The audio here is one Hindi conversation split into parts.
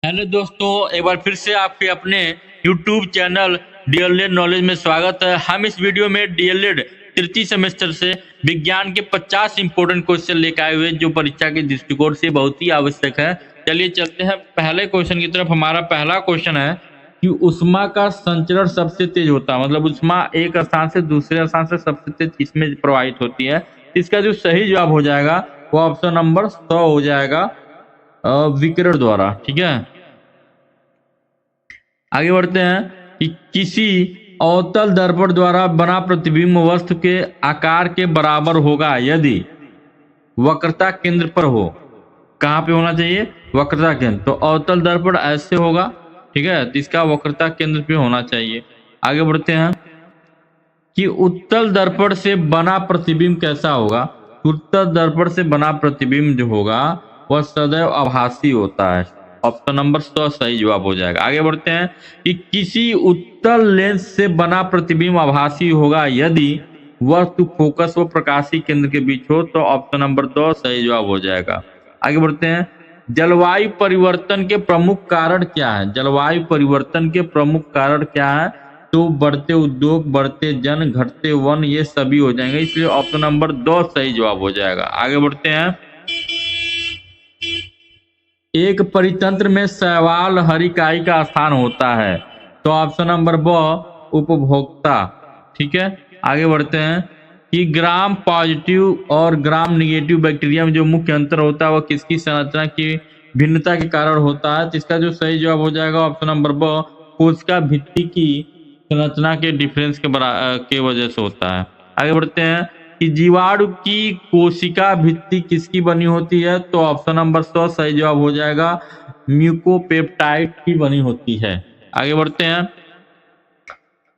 हेलो दोस्तों, एक बार फिर से आपके अपने YouTube चैनल डीएलएड नॉलेज में स्वागत है। हम इस वीडियो में डीएलएड तृतीय सेमेस्टर से विज्ञान के 50 इंपॉर्टेंट क्वेश्चन लेकर आए हुए हैं, जो परीक्षा के दृष्टिकोण से बहुत ही आवश्यक है। चलिए चलते हैं पहले क्वेश्चन की तरफ। हमारा पहला क्वेश्चन है कि ऊष्मा का संचरण सबसे तेज होता है, मतलब ऊष्मा एक स्थान से दूसरे स्थान से सबसे तेज किसमें प्रवाहित होती है। इसका जो सही जवाब हो जाएगा वो ऑप्शन नंबर 100 हो जाएगा, विकिरण द्वारा। ठीक है, आगे बढ़ते हैं कि किसी अवतल दर्पण द्वारा बना प्रतिबिंब वस्तु के आकार के बराबर होगा यदि वक्रता केंद्र पर हो। कहाँ पे होना चाहिए? वक्रता केंद्र। तो अवतल दर्पण ऐसे होगा, ठीक है, तो इसका वक्रता केंद्र पे होना चाहिए। आगे बढ़ते हैं कि उत्तल दर्पण से बना प्रतिबिंब कैसा होगा। उत्तल दर्पण से बना प्रतिबिंब जो होगा वह सदैव आभासी होता है। ऑप्शन नंबर 100 सही जवाब हो जाएगा। आगे बढ़ते हैं कि किसी उत्तल लेंस से बना प्रतिबिंब आभासी होगा यदि वस्तु फोकस व प्रकाशीय केंद्र के बीच हो। तो ऑप्शन नंबर 2 सही जवाब हो जाएगा। आगे बढ़ते हैं, जलवायु परिवर्तन के प्रमुख कारण क्या है। जलवायु परिवर्तन के प्रमुख कारण क्या है? तो बढ़ते उद्योग, बढ़ते जन, घटते वन, ये सभी हो जाएंगे, इसलिए ऑप्शन नंबर 2 सही जवाब हो जाएगा। आगे बढ़ते हैं, एक परितंत्र में शैवाल हर इकाई का स्थान होता है। तो ऑप्शन नंबर ब उपभोक्ता। ठीक है, आगे बढ़ते हैं कि ग्राम पॉजिटिव और ग्राम निगेटिव बैक्टीरिया में जो मुख्य अंतर होता है वह किसकी संरचना की भिन्नता के कारण होता है। तो इसका जो सही जवाब हो जाएगा ऑप्शन नंबर ब कोशिका भित्ति की संरचना के डिफरेंस के वजह से होता है। आगे बढ़ते हैं कि जीवाणु की कोशिका भित्ति किसकी बनी होती है। तो ऑप्शन नंबर 100 सही जवाब हो जाएगा, म्यूकोपेप्टाइड की बनी होती है। आगे बढ़ते हैं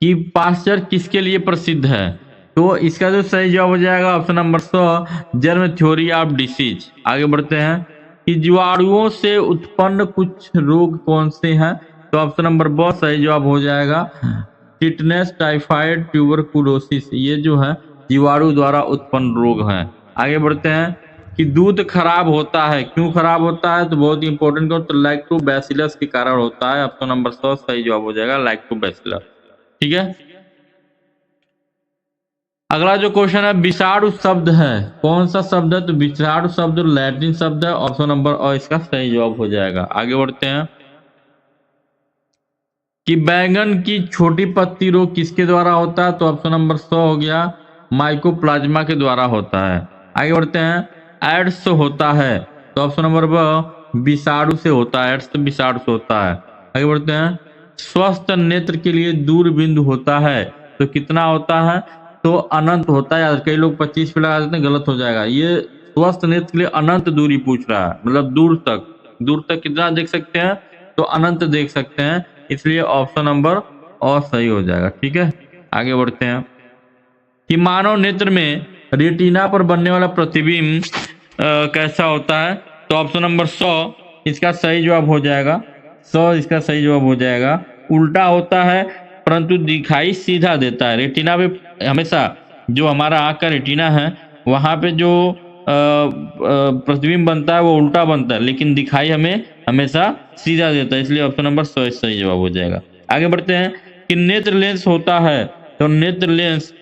कि पाश्चर किसके लिए प्रसिद्ध है। तो इसका जो सही जवाब हो जाएगा option number 100 germ theory of disease. आगे बढ़ते हैं कि जीवाणुओं से उत्पन्न कुछ रोग कौन से हैं। तो ऑप्शन नंबर ब सही जवाब हो जाएगा, टिटनेस, टाइफाइड, ट्यूबरकुलोसिस, ये जो है जीवाणु द्वारा उत्पन्न रोग हैं। आगे बढ़ते हैं कि दूध खराब होता है, क्यों खराब होता है। तो बहुत ही इंपॉर्टेंट हो, तो लैक्टोबैसिलस के कारण होता है। ऑप्शन नंबर 100 सही जवाब हो जाएगा, लैक्टोबैसिलस। ठीक है, अगला जो क्वेश्चन है विषाणु शब्द है, कौन सा शब्द है। तो विषाणु शब्द लैटिन शब्द है। ऑप्शन नंबर और इसका सही जवाब हो जाएगा। आगे बढ़ते हैं कि बैंगन की छोटी पत्ती रोग किसके द्वारा होता है। तो ऑप्शन नंबर 100 हो गया, माइकोप्लाज्मा के द्वारा होता है। आगे बढ़ते हैं, एड्स होता है। तो ऑप्शन नंबर ब विषाणु से होता है, एड्स विषाणु से होता है। आगे बढ़ते हैं, स्वस्थ नेत्र के लिए दूर बिंदु होता है। तो कितना होता है। तो अनंत होता है। कई लोग 25 पे लगा देते हैं, गलत हो जाएगा। ये स्वस्थ नेत्र के लिए अनंत दूरी पूछ रहा है, मतलब दूर तक। दूर तक कितना देख सकते हैं। तो अनंत देख सकते हैं, इसलिए ऑप्शन नंबर और सही हो जाएगा। ठीक है, आगे बढ़ते हैं कि मानव नेत्र में रेटिना पर बनने वाला प्रतिबिंब कैसा होता है। तो ऑप्शन नंबर 100 इसका सही जवाब हो जाएगा। 100 इसका सही जवाब हो जाएगा। उल्टा होता है परंतु दिखाई सीधा देता है। रेटिना पे हमेशा जो हमारा आँख का रेटिना है वहाँ पे जो प्रतिबिंब बनता है वो उल्टा बनता है, लेकिन दिखाई हमें हमेशा सीधा देता है, इसलिए ऑप्शन नंबर 100 सही जवाब हो जाएगा। आगे बढ़ते हैं कि नेत्र लेंस होता है। तो नेत्र लेंस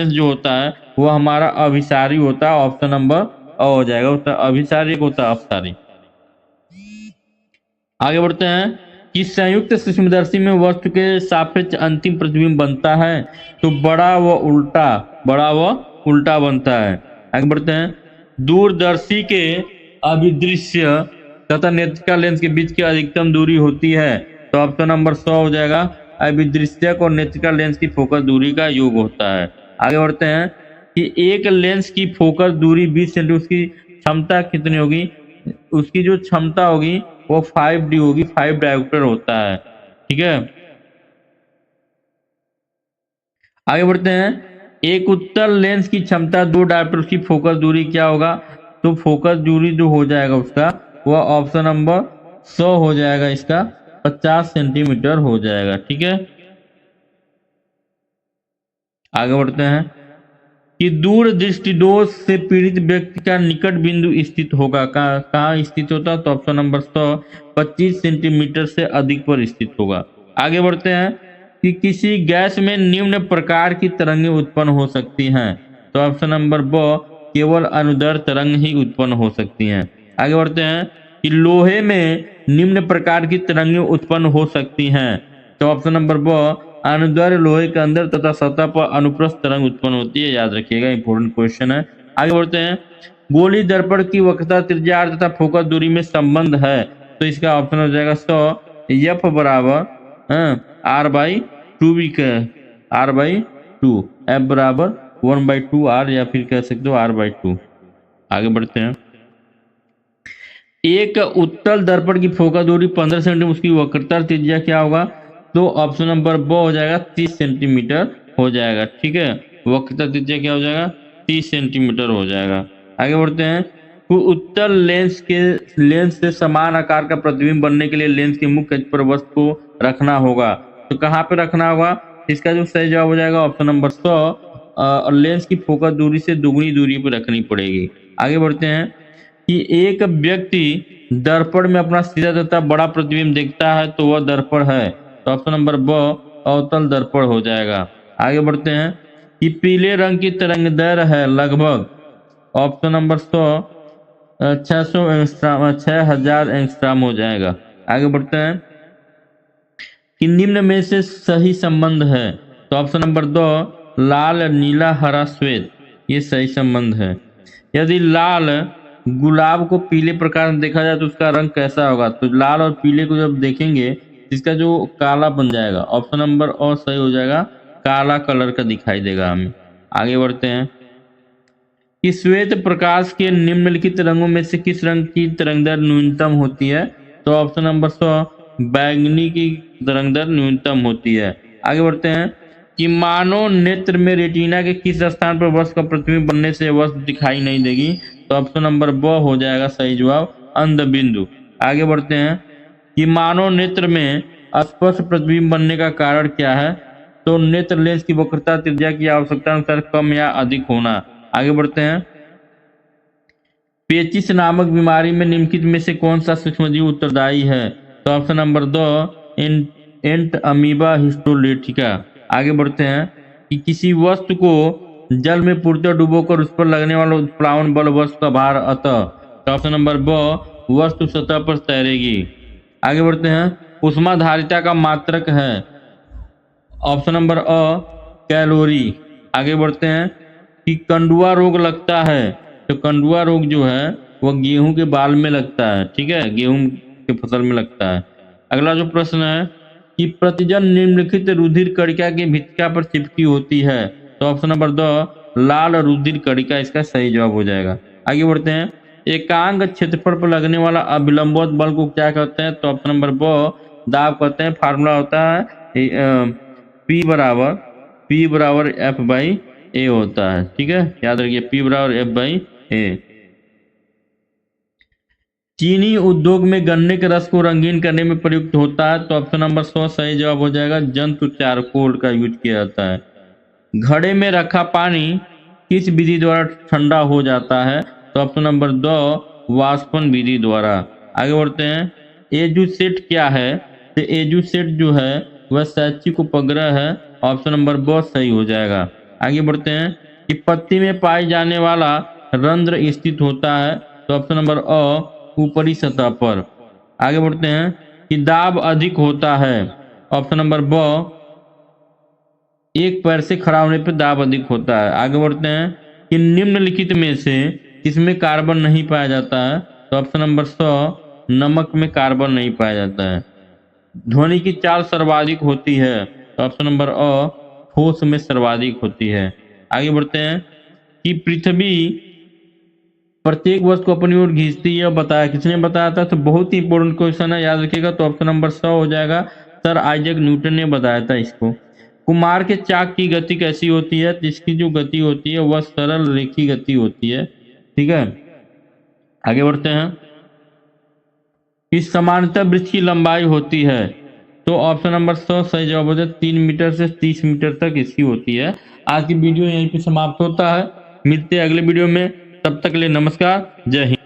जो होता है वो हमारा अभिसारी होता है। ऑप्शन नंबर हो जाएगा, उसका अभिसारी होता है अपसारी। आगे बढ़ते हैं कि संयुक्त सूक्ष्मदर्शी में वस्तु के सापेक्ष अंतिम प्रतिबिंब बनता है। तो बड़ा व उल्टा बनता है। आगे बढ़ते हैं, दूरदर्शी के अभिदृश्य तथा नेत्रिका लेंस के बीच की अधिकतम दूरी होती है। तो ऑप्शन नंबर 100 हो जाएगा, अभिदृश्यक और नेत्रिका लेंस की फोकस दूरी का योग होता है। आगे बढ़ते हैं कि एक लेंस की फोकस दूरी 20 सेंटीमीटर, उसकी क्षमता कितनी होगी। उसकी जो क्षमता होगी वो 5D होगी, 5 डायोप्टर होता है। ठीक है, आगे बढ़ते हैं, एक उत्तल लेंस की क्षमता 2 डायोप्टर, उसकी फोकस दूरी क्या होगा। तो फोकस दूरी जो हो जाएगा उसका वह ऑप्शन नंबर 100 हो जाएगा, इसका 50 सेंटीमीटर हो जाएगा। ठीक है, आगे बढ़ते हैं कि दूर दृष्टिदोष से पीड़ित व्यक्ति का निकट बिंदु स्थित होगा। कहाँ स्थित होता है? तो ऑप्शन नंबर 100 25 सेंटीमीटर से अधिक पर स्थित होगा। आगे बढ़ते हैं कि किसी गैस में निम्न प्रकार की तरंगें उत्पन्न हो सकती हैं। तो ऑप्शन नंबर ब केवल अनुदैर्ध्य तरंग ही उत्पन्न हो सकती हैं। आगे बढ़ते हैं कि लोहे में निम्न प्रकार की तरंगें उत्पन्न हो सकती हैं। तो ऑप्शन नंबर ब अनुदैर्ध्य लोहे के अंदर तथा सतह पर अनुप्रस्थ तरंग उत्पन्न होती है। याद रखिएगा, इंपॉर्टेंट क्वेश्चन है। आगे बढ़ते हैं, गोली दर्पण की वक्रता त्रिज्या तथा फोकस दूरी में संबंध है। तो इसका ऑप्शन हो जाएगा 100 एफ बराबर आर बाई टू भी आर बाई टू, एफ बराबर 1/2 आर, या फिर कह सकते हो r/2। आगे बढ़ते हैं, एक उत्तल दर्पण की फोकस दूरी 15 सेंटीमीटर, उसकी वक्रता त्रिज्या क्या होगा? तो ऑप्शन नंबर ब हो जाएगा 30 सेंटीमीटर हो जाएगा। ठीक है, वक्रता त्रिज्या क्या हो जाएगा? 30 सेंटीमीटर हो जाएगा। आगे बढ़ते हैं, उत्तल लेंस से समान आकार का प्रतिबिंब बनने के लिए लेंस के मुख्य अक्ष पर वस्तु को रखना होगा। तो कहाँ पे रखना होगा? इसका जो सही जवाब हो जाएगा ऑप्शन नंबर 100 और लेंस की फोकस दूरी से दुगनी दूरी पर रखनी पड़ेगी। आगे बढ़ते हैं कि एक व्यक्ति दर्पण में अपना सीधा तथा बड़ा प्रतिबिंब देखता है तो वह दर्पण है। तो ऑप्शन नंबर ब अवतल दर्पण हो जाएगा। आगे बढ़ते हैं कि पीले रंग की तरंगदैर्घ्य है लगभग, ऑप्शन नंबर 100 600 एंगस्ट्रॉम 6000 एंगस्ट्रॉम हो जाएगा। आगे बढ़ते हैं कि निम्न में से सही संबंध है। तो ऑप्शन नंबर 2 लाल नीला हरा श्वेत, ये सही संबंध है। यदि लाल गुलाब को पीले प्रकार से देखा जाए तो उसका रंग कैसा होगा? तो लाल और पीले को जब देखेंगे इसका जो काला बन जाएगा, ऑप्शन नंबर और सही हो जाएगा, काला कलर का दिखाई देगा हमें। आगे बढ़ते हैं कि श्वेत प्रकाश के निम्नलिखित रंगों में से किस रंग की तरंगदैर्घ्य न्यूनतम होती है? तो ऑप्शन नंबर 100 बैंगनी की तरंगदैर्घ्य न्यूनतम होती है। आगे बढ़ते हैं कि मानव नेत्र में रेटिना के किस स्थान पर वस्तु का प्रतिबिंब बनने से वस्तु दिखाई नहीं देगी? तो ऑप्शन नंबर ब हो जाएगा सही जवाब, अंध बिंदु। आगे बढ़ते हैं कि मानव नेत्र में स्पष्ट प्रतिबिंब बनने का कारण क्या है? तो नेत्र लेंस की वक्रता त्रिज्या की आवश्यकता अनुसार कम या अधिक होना। आगे बढ़ते हैं, पेचिश नामक बीमारी में निम्नलिखित में से कौन सा सूक्ष्मजीव उत्तरदायी है? तो ऑप्शन नंबर 2 एंट अमीबा हिस्टोलेटिका। आगे बढ़ते हैं कि किसी वस्तु को जल में पूर्णतः डुबोकर उस पर लगने वाला उत्प्लावन बल वस्तु का भार अतः। तो ऑप्शन नंबर ब वस्तु सतह पर तैरेगी। आगे बढ़ते हैं, उष्माधारिता का मात्रक है, ऑप्शन नंबर अ कैलोरी। आगे बढ़ते हैं कि कंडुआ रोग लगता है। तो कंडुआ रोग जो है वह गेहूं के बाल में लगता है। ठीक है, गेहूं के फसल में लगता है। अगला जो प्रश्न है कि प्रतिजन निम्नलिखित रुधिर कणिका की भित्तिका पर चिपकी होती है। तो ऑप्शन नंबर 2 लाल रुधिर कणिका इसका सही जवाब हो जाएगा। आगे बढ़ते हैं, एकांक क्षेत्रफल पर लगने वाला अविलंबवत बल को क्या कहते हैं? तो ऑप्शन नंबर ब दाब कहते हैं। फार्मूला होता है P बराबर F/A होता है। ठीक है, याद रखिए P बराबर F/A। चीनी उद्योग में गन्ने के रस को रंगीन करने में प्रयुक्त होता है। तो ऑप्शन नंबर 100 सही जवाब हो जाएगा, जंतु चारकोल का यूज किया जाता है। घड़े में रखा पानी किस विधि द्वारा ठंडा हो जाता है? तो ऑप्शन नंबर 2 वाष्पन विधि द्वारा। आगे बढ़ते हैं, एजुसेट क्या है? तो एजुसेट जो है वह शैक्षिक उपग्रह है। ऑप्शन नंबर ब सही हो जाएगा। आगे बढ़ते हैं कि पत्ती में पाई जाने वाला रंध्र स्थित होता है। तो ऑप्शन नंबर अ ऊपरी सतह पर। आगे बढ़ते हैं कि दाब अधिक होता है। ऑप्शन नंबर ब एक पैर से खड़ा होने पर दाब अधिक होता है। आगे बढ़ते हैं कि निम्नलिखित में से किसमें कार्बन नहीं पाया जाता है? तो ऑप्शन नंबर 100 नमक में कार्बन नहीं पाया जाता है। ध्वनि की चाल सर्वाधिक होती है। तो ऑप्शन नंबर अ ठोस में सर्वाधिक होती है। आगे बढ़ते हैं कि पृथ्वी प्रत्येक वस्तु को अपनी ओर खींचती है, बताया किसने बताया था? तो बहुत ही इंपॉर्टेंट क्वेश्चन है, याद रखिएगा। तो ऑप्शन नंबर 100 हो जाएगा, सर आइजैक न्यूटन ने बताया था इसको। कुमार के चाक की गति कैसी होती है? जिसकी जो गति होती है वह सरल रेखी गति होती है। ठीक है, आगे बढ़ते हैं कि सामान्यतः वृक्ष की लंबाई होती है। तो ऑप्शन नंबर 100 सही जवाब होता है। 3 मीटर से 30 मीटर तक इसकी होती है। आज की वीडियो यहीं पे समाप्त होता है। मिलते हैं अगले वीडियो में, तब तक के लिए नमस्कार, जय हिंद।